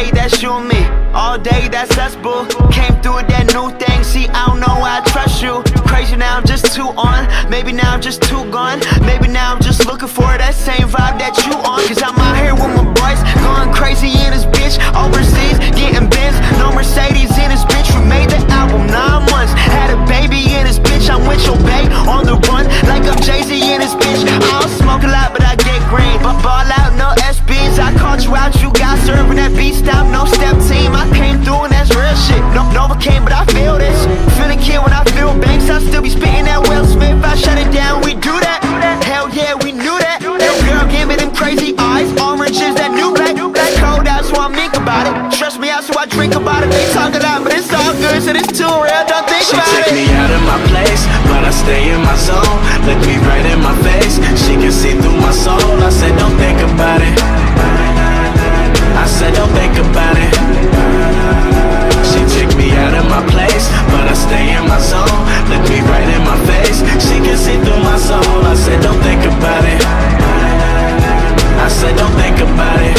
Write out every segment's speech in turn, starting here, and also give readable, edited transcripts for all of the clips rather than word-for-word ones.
day, that's you and me. All day, that's us, boo. Came through with that new thing, see, I don't know why I trust you. Crazy now, I'm just too on. Maybe now I'm just too gone. Maybe now I'm just looking for that same vibe that you on. Cause I'm out here with my boys, going crazy in this bitch. Overseas, getting Benz, no Mercedes in this bitch. We made the album 9 months, had a baby in this bitch. I'm with your bae, on the run, like I'm Jay-Z in this bitch. I don't smoke a lot, but I get green. But ball out, no SBs. I caught you out, you got serving that beat stop, no step team. I came through and that's real shit. No, Novocaine, but I feel this. Feeling kid when I feel banks, I still be spitting that Will Smith. I shut it down, we do that. Hell yeah, we knew that. That girl gave me them crazy eyes. Orange is that new black. That cold out, so I think about it. Trust me out, so I drink about it. They talk a lot, but it's all good, so it's too real. Don't think about it. She take me out of my place, but I stay in my zone. Look me right in my face, she can see through my soul. I said don't think about it. I said don't think about it. She took me out of my place, but I stay in my zone. Look me right in my face, she can see through my soul. I said don't think about it. I said don't think about it.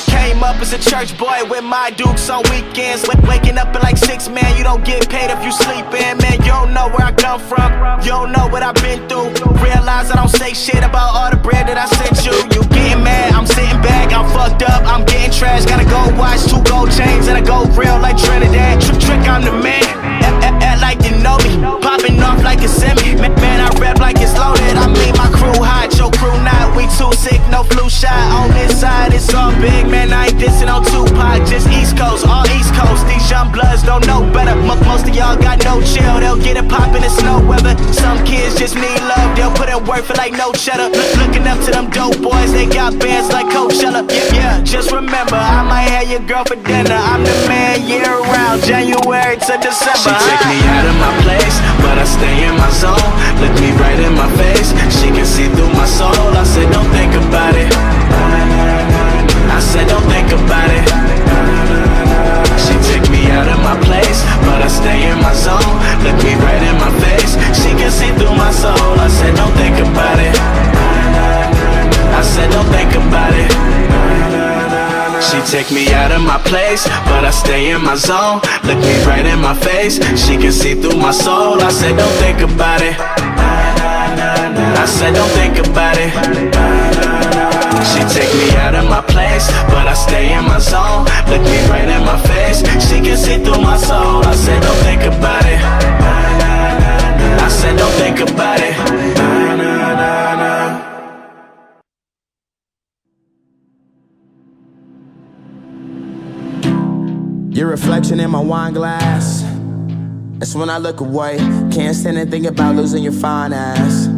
Came up as a church boy with my dukes on weekends. Waking up at like 6, man, you don't get paid if you sleepin'. Man, you don't know where I come from, you don't know what I've been through. Realize I don't say shit about all the bread that I sent you. You getting mad, I'm sitting back, I'm fucked up, I'm getting trash. Gotta go watch 2 gold chains and I go real like Trinidad. Trick, I'm the man, act like you know me. Popping off like a semi, man, I rap like it's loaded. I mean my crew hot, your crew not. We too sick, no flu shot. On this side, it's all big, man, I ain't dissing on Tupac. Just East Coast, all East Coast. These young bloods don't know better. Most of y'all got no chill, they'll get it poppin' in snow weather. Some kids just need love, they'll put in work for like no cheddar. Looking up to them dope boys, they got bands like Coachella. Yeah, just remember, I might have your girl for dinner. I'm the man year round, January to December. She take me out of my place, but I stay in my zone. Look me right in my face, she can see through my soul. I said don't think about it. I said don't think about it. She took me out of my place, but I stay in my zone. Look me right in my face, she can see through my soul. I said don't think about it. I said don't think about it. She take me out of my place, but I stay in my zone. Look me right in my face, she can see through my soul. I said don't think about it. I said don't think about it. She take me out of my place, but I stay in my zone. Look me right in my face, she can see through my soul. I said don't think about it. I said don't think about it. Your reflection in my wine glass, that's when I look away. Can't stand and think about losing your fine ass.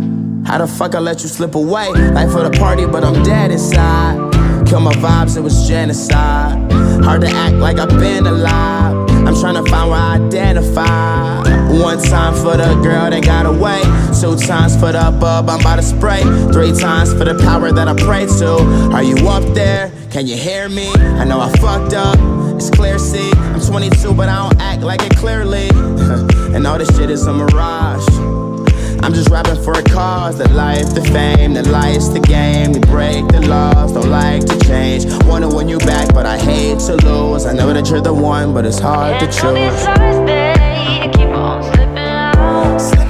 How the fuck I let you slip away? Life for the party, but I'm dead inside. Kill my vibes, it was genocide. Hard to act like I've been alive. I'm trying to find where I identify. 1 time for the girl that got away, 2 times for the bub I'm about to spray, 3 times for the power that I pray to. Are you up there? Can you hear me? I know I fucked up, it's clear, see. I'm 22 but I don't act like it clearly. And all this shit is a mirage. I'm just rapping for a cause. The life, the fame, the life's the game. We break the laws, don't like to change. Wanna win you back, but I hate to lose. I know that you're the one, but it's hard to choose. Thursday, keep on slipping out.